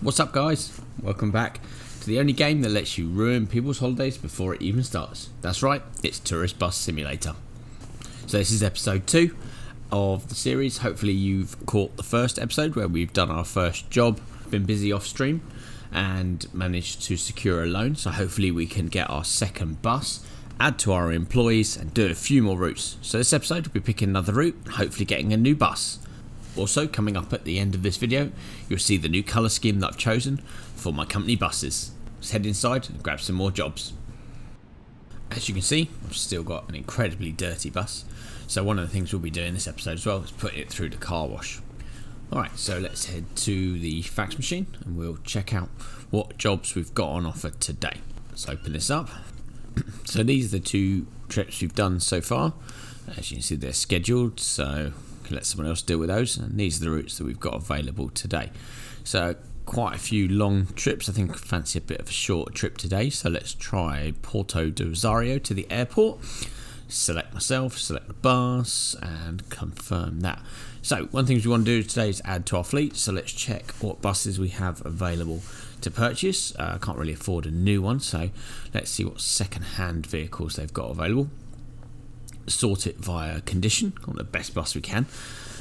What's up, guys? Welcome back to the only game that lets you ruin people's holidays before it even starts. That's right, it's Tourist Bus Simulator. So this is episode 2 of the series. Hopefully you've caught the first episode where we've done our first job, been busy off stream and managed to secure a loan. So hopefully we can get our second bus, add to our employees and do a few more routes. So this episode we'll be picking another route and hopefully getting a new bus. Also, coming up at the end of this video, you'll see the new colour scheme that I've chosen for my company buses. Let's head inside and grab some more jobs. As you can see, I've still got an incredibly dirty bus, so one of the things we'll be doing this episode as well is putting it through the car wash. Alright, so let's head to the fax machine and we'll check out what jobs we've got on offer today. Let's open this up. So these are the 2 trips we've done so far. As you can see, they're scheduled, so can let someone else deal with those, and these are the routes that we've got available today. So quite a few long trips. I think I fancy a bit of a short trip today, so let's try Porto de Rosario to the airport. Select myself, select the bus and confirm that. So one thing we want to do today is add to our fleet, so let's check what buses we have available to purchase. I can't really afford a new one, so let's see what second-hand vehicles they've got available. Sort it via condition on the best bus we can,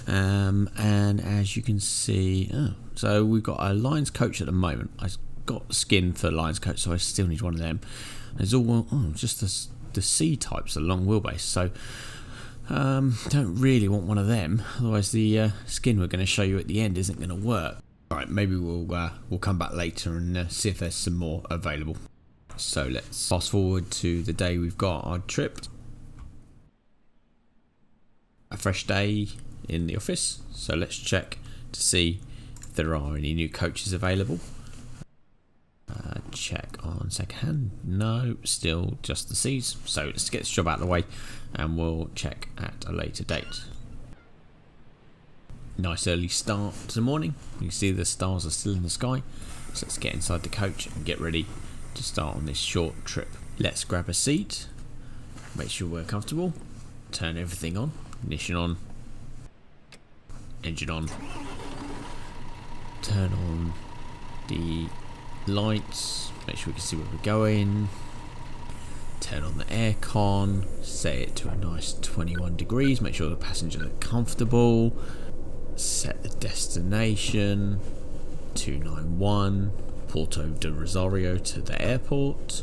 and as you can see, so we've got a Lions coach at the moment. I've got skin for Lions coach, so I still need one of them. There's all just the C types, the long wheelbase, so don't really want one of them, otherwise the skin we're going to show you at the end isn't going to work. Alright, maybe we'll come back later and see if there's some more available. So let's fast forward to the day we've got our trip. A fresh day in the office, so let's check to see if there are any new coaches available. Check on second hand, no, still just the C's, so let's get this job out of the way and we'll check at a later date. Nice early start to the morning. You can see the stars are still in the sky, so let's get inside the coach and get ready to start on this short trip. Let's grab a seat, make sure we're comfortable, turn everything on. Ignition on, engine on, turn on the lights, make sure we can see where we're going, turn on the aircon, set it to a nice 21 degrees, make sure the passengers are comfortable, set the destination, 291, Porto de Rosario to the airport,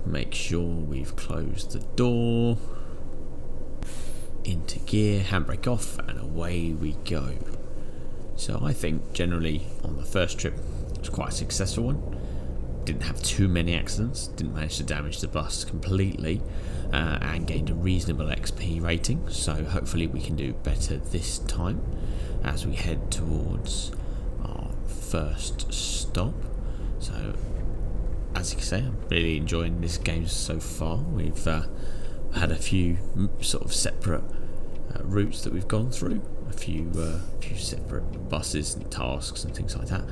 make sure we've closed the door, into gear, handbrake off, and away we go. So I think generally on the first trip it was quite a successful one. Didn't have too many accidents, didn't manage to damage the bus completely, and gained a reasonable XP rating, so hopefully we can do better this time as we head towards our first stop. So as you can see, I'm really enjoying this game so far. We've had a few sort of separate routes that we've gone through, a few separate buses and tasks and things like that,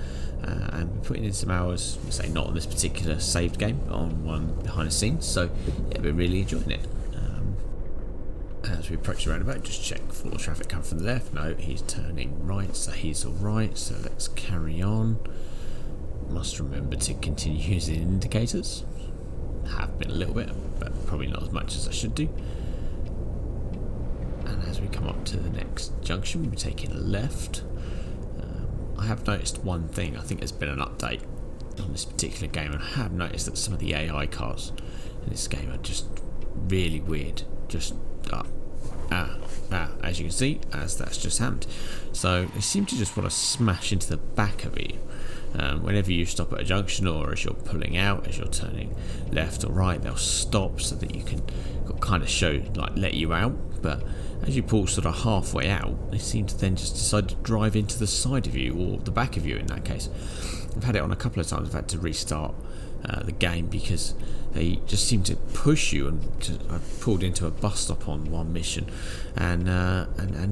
and we're putting in some hours, say not on this particular saved game, but on one behind the scenes, so yeah, we're really enjoying it. As we approach the roundabout, just check for traffic coming from the left. No, he's turning right, so he's alright, so let's carry on. Must remember to continue using indicators. Have been a little bit, but probably not as much as I should do. And as we come up to the next junction, we'll be taking a left. I have noticed one thing. I think there's been an update on this particular game, and I have noticed that some of the AI cars in this game are just really weird. Just as you can see, as that's just happened. So they seem to just want to smash into the back of you. Whenever you stop at a junction, or as you're pulling out, as you're turning left or right, they'll stop so that you can kind of show, like, let you out. But as you pull sort of halfway out, they seem to then just decide to drive into the side of you, or the back of you in that case. I've had it on a couple of times. I've had to restart the game because they just seem to push you. And I pulled into a bus stop on one mission, and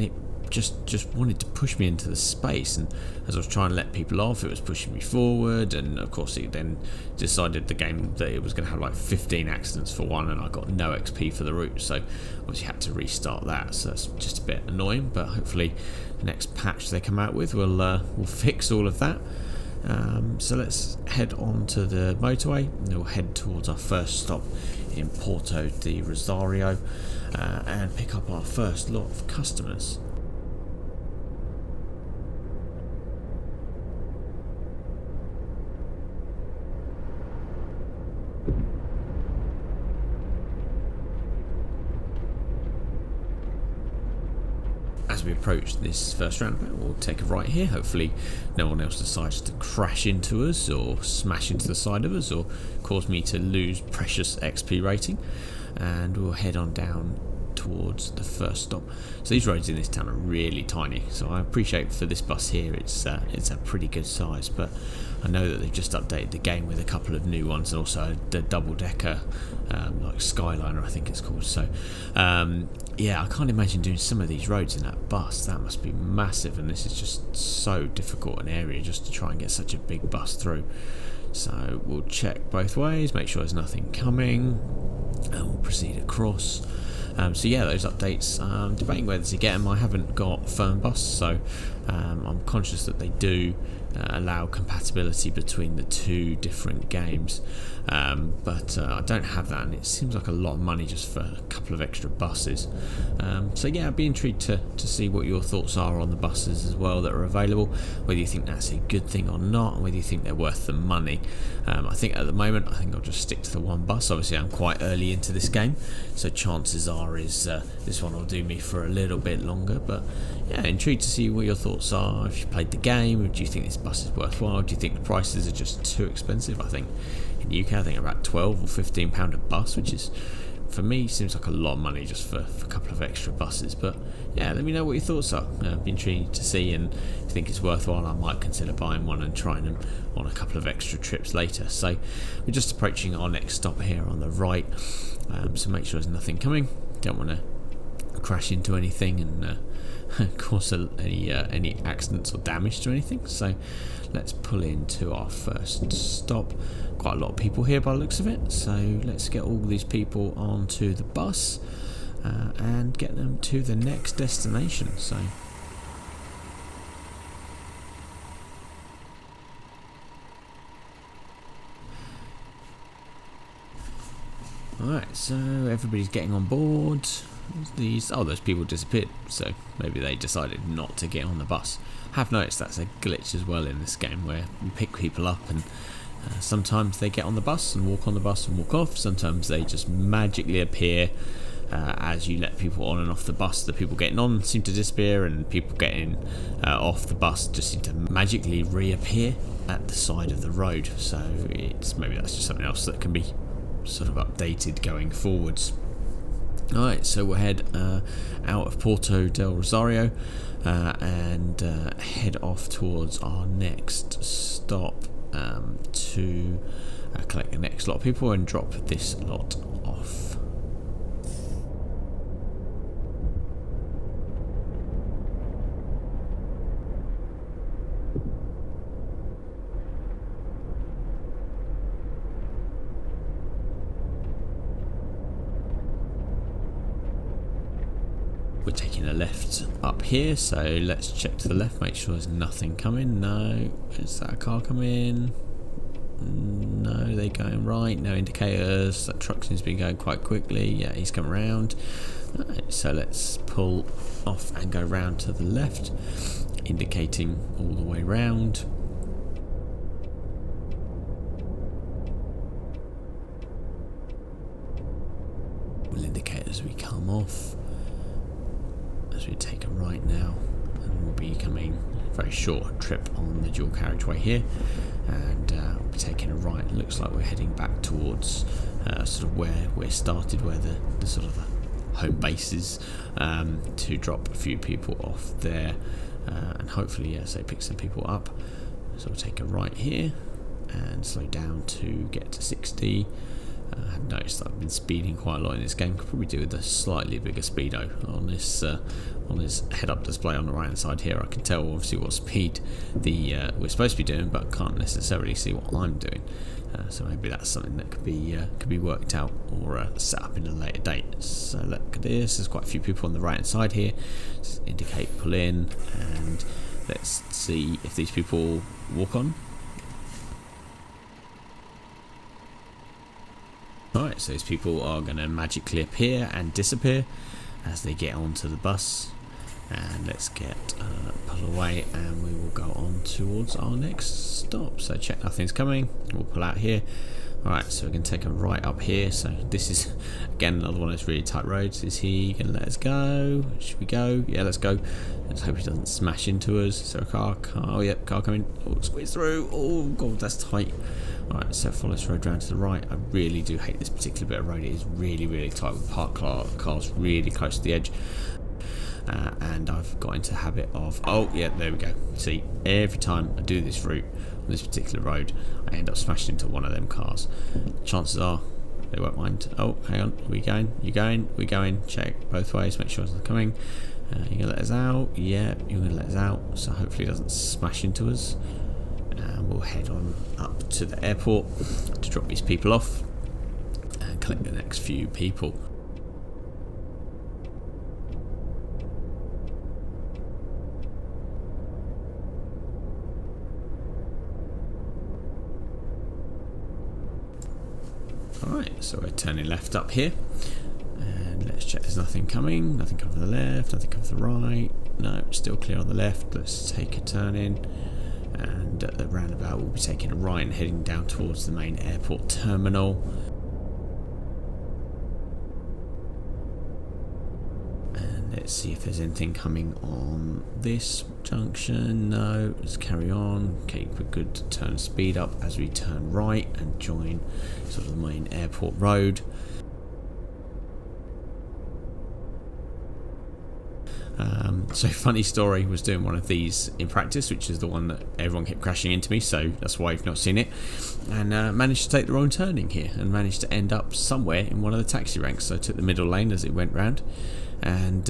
it just wanted to push me into the space, and as I was trying to let people off, it was pushing me forward, and of course it then decided the game that it was going to have like 15 accidents for one, and I got no XP for the route, so obviously had to restart that. So that's just a bit annoying, but hopefully the next patch they come out with will fix all of that. So let's head on to the motorway and we'll head towards our first stop in Porto de Rosario and pick up our first lot of customers. As we approach this first roundabout, we'll take a right here. Hopefully no one else decides to crash into us or smash into the side of us or cause me to lose precious XP rating, and we'll head on down towards the first stop. So these roads in this town are really tiny, so I appreciate for this bus here it's a pretty good size, but I know that they've just updated the game with a couple of new ones and also the double-decker like Skyliner I think it's called. So yeah, I can't imagine doing some of these roads in that bus. That must be massive, and this is just so difficult an area just to try and get such a big bus through. So we'll check both ways, make sure there's nothing coming, and we'll proceed across. So yeah, those updates, debating whether to get them. I haven't got firm bus, so I'm conscious that they do allow compatibility between the two different games, but I don't have that, and it seems like a lot of money just for a couple of extra buses. So yeah, I'd be intrigued to see what your thoughts are on the buses as well that are available, whether you think that's a good thing or not, and whether you think they're worth the money. I think at the moment I'll just stick to the one bus. Obviously I'm quite early into this game, so chances are this one will do me for a little bit longer, but yeah, intrigued to see what your thoughts are. If you played the game, do you think this bus is worthwhile? Do you think the prices are just too expensive? I think in the UK I think about £12 or £15 a bus, which is, for me, seems like a lot of money just for a couple of extra buses. But yeah, let me know what your thoughts are. I'd be intrigued to see, and if you think it's worthwhile, I might consider buying one and trying them on a couple of extra trips later. So we're just approaching our next stop here on the right, so make sure there's nothing coming. Don't want to crash into anything and cause any accidents or damage to anything. So let's pull into our first stop. Quite a lot of people here by the looks of it, so let's get all these people onto the bus and get them to the next destination. So alright, so everybody's getting on board. Those people disappeared, so maybe they decided not to get on the bus. I have noticed that's a glitch as well in this game, where you pick people up and sometimes they get on the bus and walk on the bus and walk off. Sometimes they just magically appear as you let people on and off the bus. The people getting on seem to disappear, and people getting off the bus just seem to magically reappear at the side of the road. So maybe that's just something else that can be sort of updated going forwards. Alright, so we'll head out of Porto del Rosario and head off towards our next stop to collect the next lot of people and drop this lot off. We're taking a left up here, so let's check to the left, make sure there's nothing coming. No. Is that a car coming? No, they're going right. No indicators. That truck seems to be going quite quickly. Yeah, he's come around. Right, so let's pull off and go round to the left, indicating all the way round. We'll indicate as we come off. As we take a right now, and we'll be coming a very short trip on the dual carriageway here, and we'll be taking a right. It looks like we're heading back towards sort of where we're started, where the sort of the home base is, to drop a few people off there, and hopefully, say, pick some people up. So we'll take a right here and slow down to get to 60. I've noticed that I've been speeding quite a lot in this game. Could probably do with a slightly bigger speedo on this head-up display on the right hand side here. I can tell obviously what speed we're supposed to be doing, but can't necessarily see what I'm doing. So maybe that's something that could be worked out or set up in a later date. So look at this. There's quite a few people on the right hand side here. Just indicate pull in, and let's see if these people walk on. Alright, so these people are going to magically appear and disappear as they get onto the bus. And let's get pull away, and we will go on towards our next stop. So check nothing's coming. We'll pull out here. Alright, so we can take a right up here. So this is again another one of those really tight roads. Is he gonna let us go? Should we go? Yeah, let's go. Let's hope he doesn't smash into us. Is there a car? Oh yep, car coming. Oh, squeeze through. Oh god, that's tight. Alright, so follow this road round to the right. I really do hate this particular bit of road. It is really tight with parked cars really close to the edge. And I've got into the habit of, oh yeah, there we go. See, every time I do this route on this particular road, I end up smashing into one of them cars. Chances are they won't mind. Oh, hang on, are we going? You going? We going? Check both ways, make sure it's not coming. You gonna let us out? Yeah, you're gonna let us out. So hopefully it doesn't smash into us. And we'll head on up to the airport to drop these people off and collect the next few people. Alright, so we're turning left up here, and let's check there's nothing coming, nothing coming from the left, nothing coming from the right. No, still clear on the left. Let's take a turn in, and at the roundabout we'll be taking a right and heading down towards the main airport terminal. And let's see if there's anything coming on this junction. No, let's carry on. Keep a good turn speed up as we turn right and join sort of the main airport road. So funny story, was doing one of these in practice, which is the one that everyone kept crashing into me, so that's why I've not seen it, and managed to take the wrong turning here and managed to end up somewhere in one of the taxi ranks. So I took the middle lane as it went round and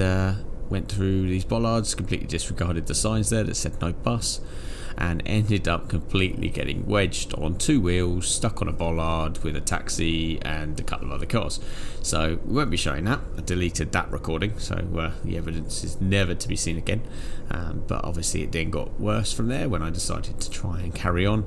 went through these bollards, completely disregarded the signs there that said no bus, and ended up completely getting wedged on two wheels, stuck on a bollard with a taxi and a couple of other cars. So we won't be showing that. I deleted that recording, so the evidence is never to be seen again. But obviously it then got worse from there when I decided to try and carry on,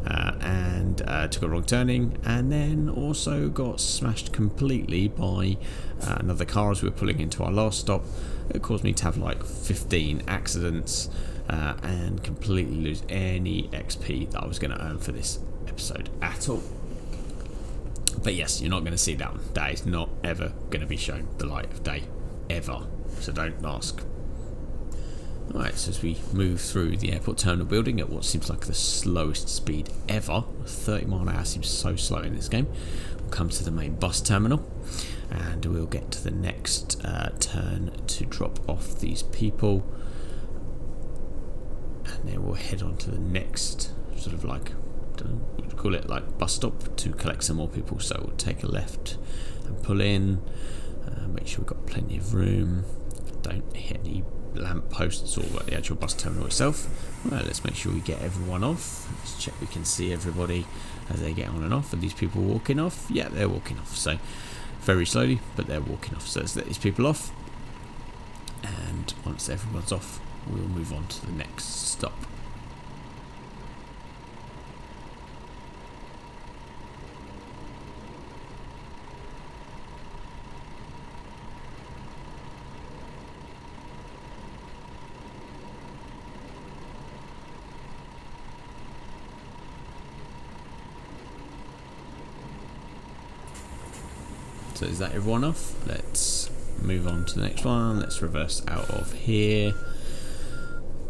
and took a wrong turning, and then also got smashed completely by another car as we were pulling into our last stop. It caused me to have like 15 accidents, and completely lose any XP that I was going to earn for this episode at all. But yes, you're not going to see that one. That is not ever going to be shown the light of day, ever. So don't ask. Alright, so as we move through the airport terminal building at what seems like the slowest speed ever, 30 mile an hour seems so slow in this game, we'll come to the main bus terminal, and we'll get to the next turn to drop off these people, and then we'll head on to the next sort of like, I don't know, we'd call it like bus stop to collect some more people. So we'll take a left and pull in, make sure we've got plenty of room, don't hit any lamp posts or the actual bus terminal itself. Well, let's make sure we get everyone off. Let's check we can see everybody as they get on and off. Are these people walking off? Yeah, they're walking off. So very slowly, but they're walking off. So let's let these people off, and once everyone's off, we'll move on to the next stop. So is that everyone off? Let's move on to the next one. Let's reverse out of here,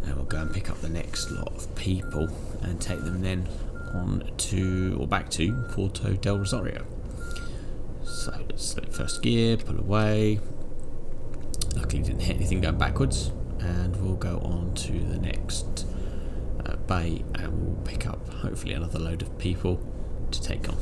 and we'll go and pick up the next lot of people and take them then on to, or back to, Puerto del Rosario. So let's select first gear, pull away. Luckily didn't hit anything going backwards, and we'll go on to the next bay, and we'll pick up hopefully another load of people to take on.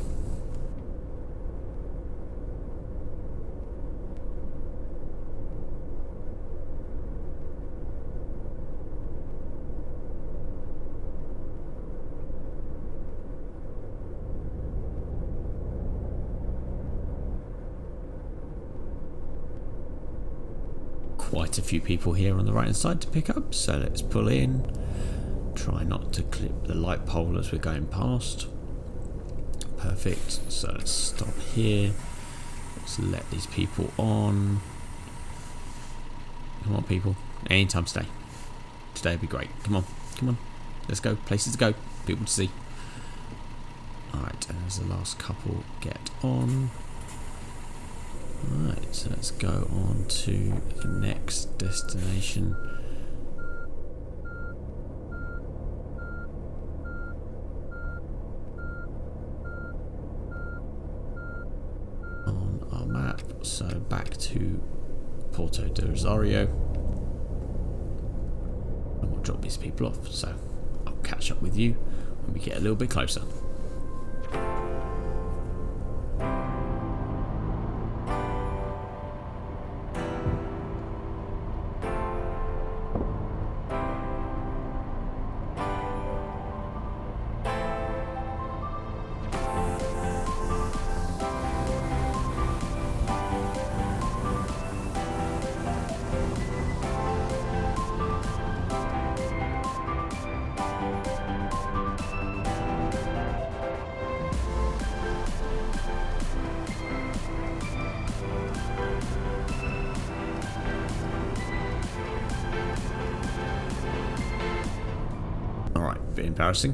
Quite a few people here on the right hand side to pick up, so let's pull in, try not to clip the light pole as we're going past, perfect. So let's stop here. Let's let these people on. Come on, people. Anytime today. Today would be great. Come on. Come on. Let's go. Places to go. People to see. Alright, and as the last couple get on. Alright, so let's go on to the next destination. On our map, so back to Puerto de Rosario. And we'll drop these people off, so I'll catch up with you when we get a little bit closer. Alright, bit embarrassing.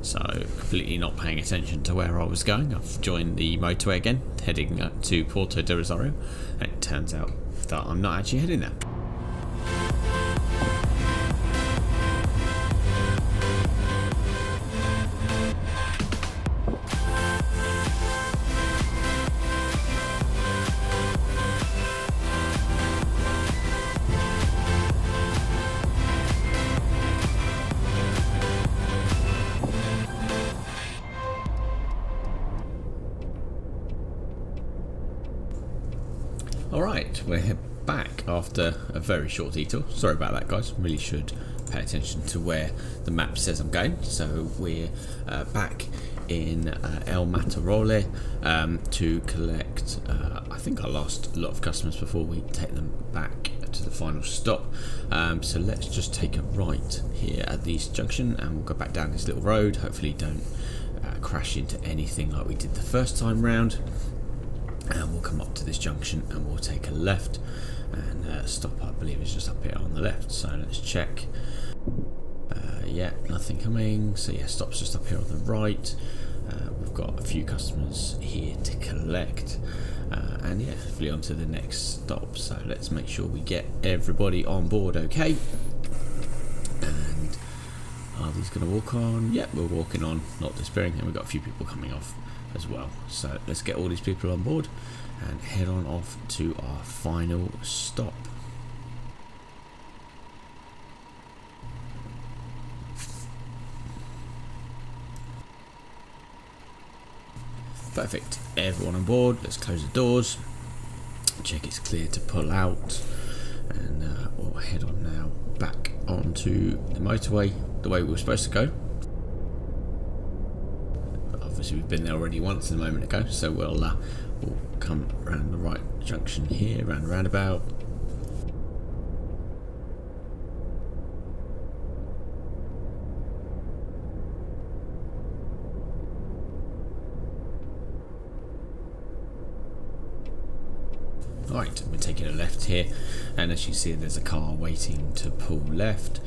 So, completely not paying attention to where I was going. I've joined the motorway again, heading up to Puerto de Rosario, and it turns out that I'm not actually heading there. Alright, we're back after a very short detour. Sorry about that, guys. Really should pay attention to where the map says I'm going. So we're back in El Matarole to collect, I think I lost a lot of customers before we take them back to the final stop. So let's just take a right here at the East Junction and we'll go back down this little road. Hopefully don't crash into anything like we did the first time round. And we'll come up to this junction and we'll take a left and stop, I believe it's just up here on the left. So let's check. Yeah, nothing coming. So yeah, stop's just up here on the right. We've got a few customers here to collect. And yeah, hopefully on to the next stop. So let's make sure we get everybody on board okay. And are these going to walk on? Yeah, we're walking on, not despairing. And we've got a few people coming off as well. So let's get all these people on board and head on off to our final stop. Perfect, everyone on board. Let's close the doors, check it's clear to pull out, and we'll head on now back onto the motorway the way we were supposed to go. Obviously we've been there already once a moment ago, so we'll come around the right junction here, around the roundabout. Right, we're taking a left here, and as you see there's a car waiting to pull left.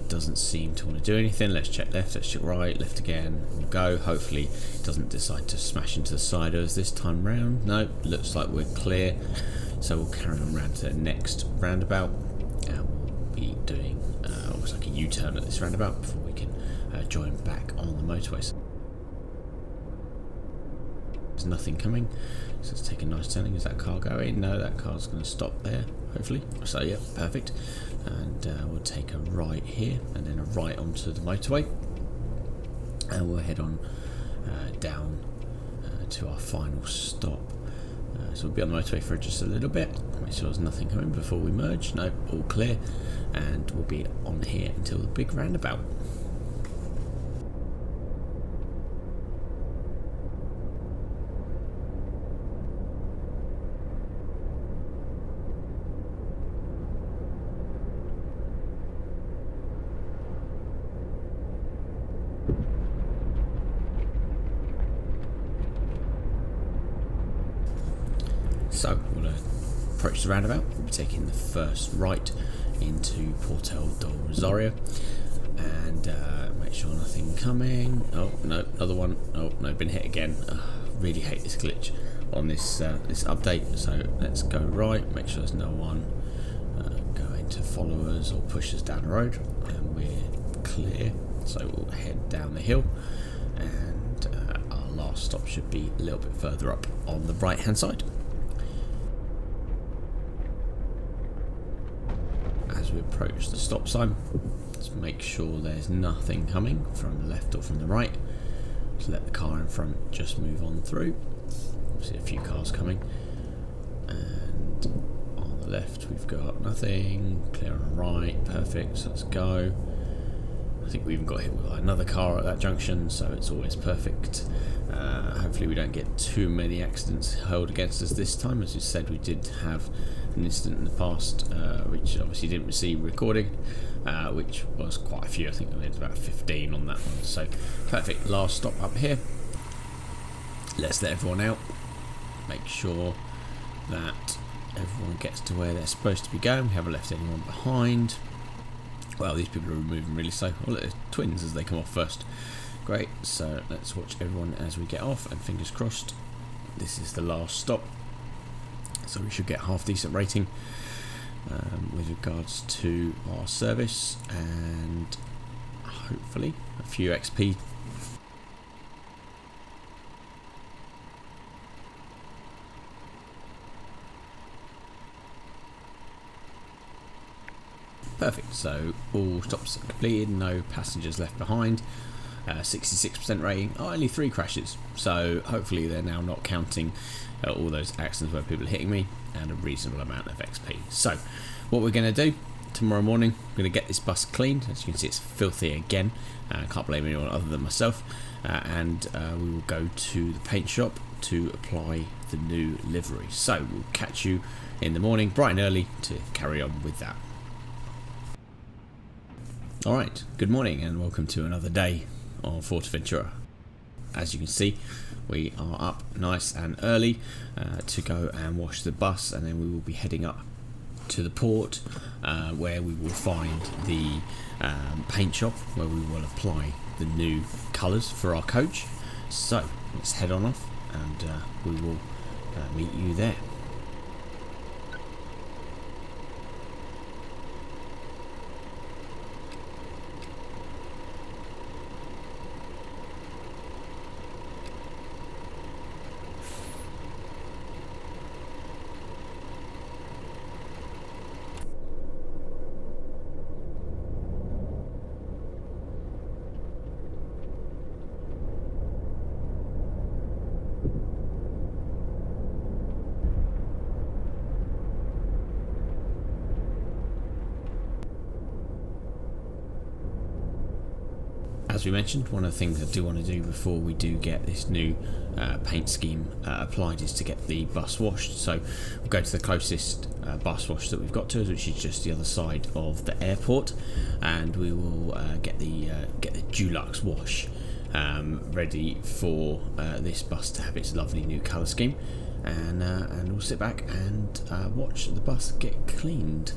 Doesn't seem to want to do anything. Let's check left, let's check right, left again, we'll go. Hopefully it doesn't decide to smash into the side of us this time round. No, looks like we're clear, so we'll carry on round to the next roundabout and we'll be doing almost like a U-turn at this roundabout before we can join back on the motorways. There's nothing coming, so let's take a nice turning. Is that car going? No, that car's going to stop there, hopefully. So yeah, perfect. And we'll take a right here and then a right onto the motorway, and we'll head on down to our final stop. So we'll be on the motorway for just a little bit, make sure there's nothing coming before we merge. No, all clear, and we'll be on here until the big roundabout. So we'll approach the roundabout. We'll be taking the first right into Portal del Rosario, and make sure nothing coming. Oh no, another one. Oh no, been hit again. Really hate this glitch on this this update. So let's go right, make sure there's no one going to follow us or push us down the road, and we're clear. So we'll head down the hill, and our last stop should be a little bit further up on the right hand side. As we approach the stop sign, let's make sure there's nothing coming from the left or from the right. Just let the car in front just move on through. See a few cars coming, and on the left we've got nothing. Clear on the right, perfect. So let's go. I think we even got hit with another car at that junction, so it's always perfect. Hopefully we don't get too many accidents hurled against us this time. As you said, we did have an incident in the past, which obviously didn't receive recording, which was quite a few. I think we had about 15 on that one. So perfect. Last stop up here. Let's let everyone out. Make sure that everyone gets to where they're supposed to be going. We haven't left anyone behind. Well, these people are moving really slow. Oh, look, twins as they come off first. Great, so let's watch everyone as we get off, and fingers crossed this is the last stop. So we should get half decent rating with regards to our service, and hopefully a few XP. Perfect, so all stops completed, no passengers left behind, 66% rating, only 3 crashes, so hopefully they're now not counting all those accidents where people are hitting me, and a reasonable amount of XP. So what we're going to do tomorrow morning, we're going to get this bus cleaned. As you can see, it's filthy again. Can't blame anyone other than myself, and we will go to the paint shop to apply the new livery. So we'll catch you in the morning bright and early to carry on with that. Alright, good morning and welcome to another day of Forteventura. As you can see, we are up nice and early to go and wash the bus, and then we will be heading up to the port where we will find the paint shop where we will apply the new colours for our coach. So let's head on off, and we will meet you there. As we mentioned, one of the things I do want to do before we do get this new paint scheme applied is to get the bus washed. So we'll go to the closest bus wash that we've got to us, which is just the other side of the airport, and we will get the Dulux wash ready for this bus to have its lovely new colour scheme, and we'll sit back and watch the bus get cleaned.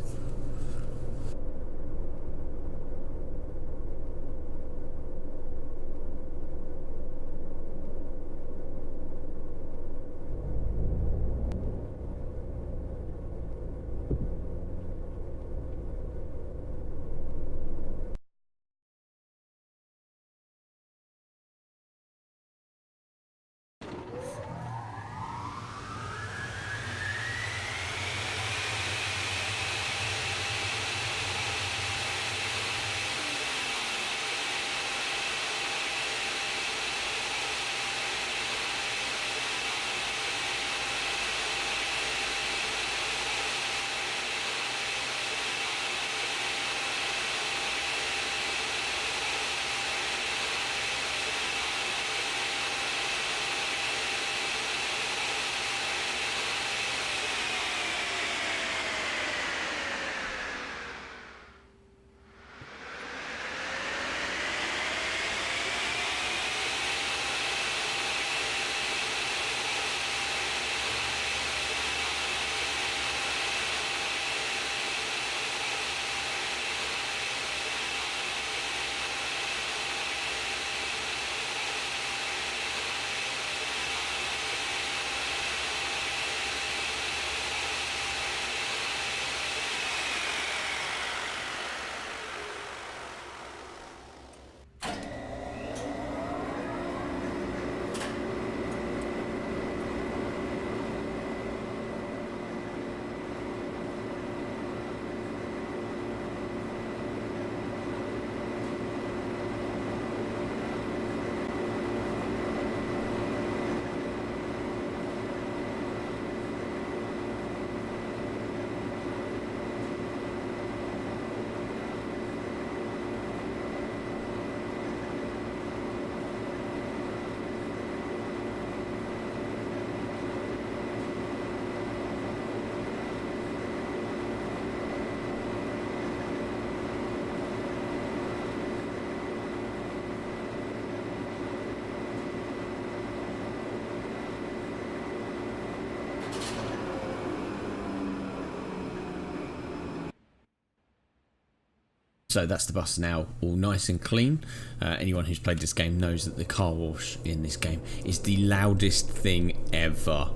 So that's the bus now, all nice and clean. Anyone who's played this game knows that the car wash in this game is the loudest thing ever.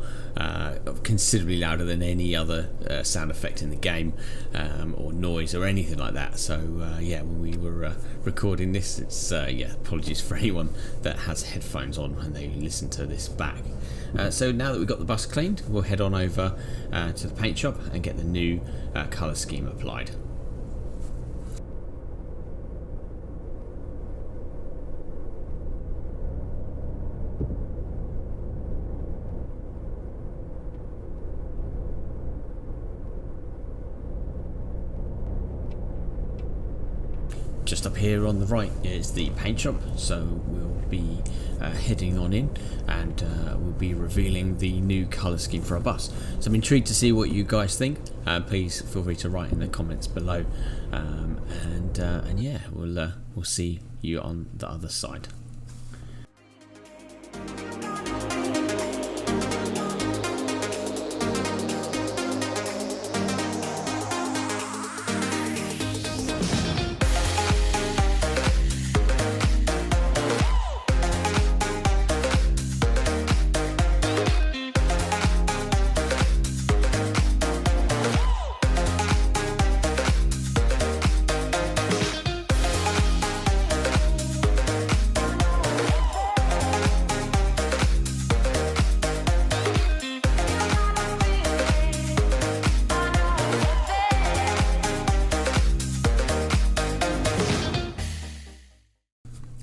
Considerably louder than any other sound effect in the game, or noise or anything like that. So yeah, when we were recording this, it's yeah, apologies for anyone that has headphones on when they listen to this back. So now that we've got the bus cleaned, we'll head on over to the paint shop and get the new colour scheme applied. Just up here on the right is the paint shop, so we'll be heading on in, and we'll be revealing the new colour scheme for our bus. So I'm intrigued to see what you guys think. Please feel free to write in the comments below, and yeah, we'll see you on the other side.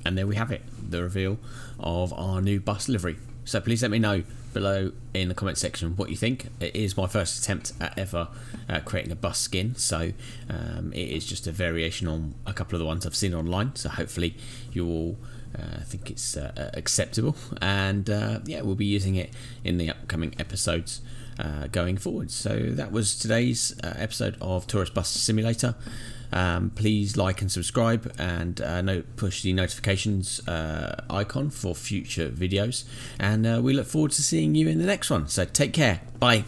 And there we have it, the reveal of our new bus livery. So please let me know below in the comment section what you think. It is my first attempt at ever creating a bus skin, so it is just a variation on a couple of the ones I've seen online, so hopefully you all think it's acceptable, and yeah, we'll be using it in the upcoming episodes going forward. So that was today's episode of Tourist Bus Simulator. Please like and subscribe, and push the notifications icon for future videos, and we look forward to seeing you in the next one. So take care, bye.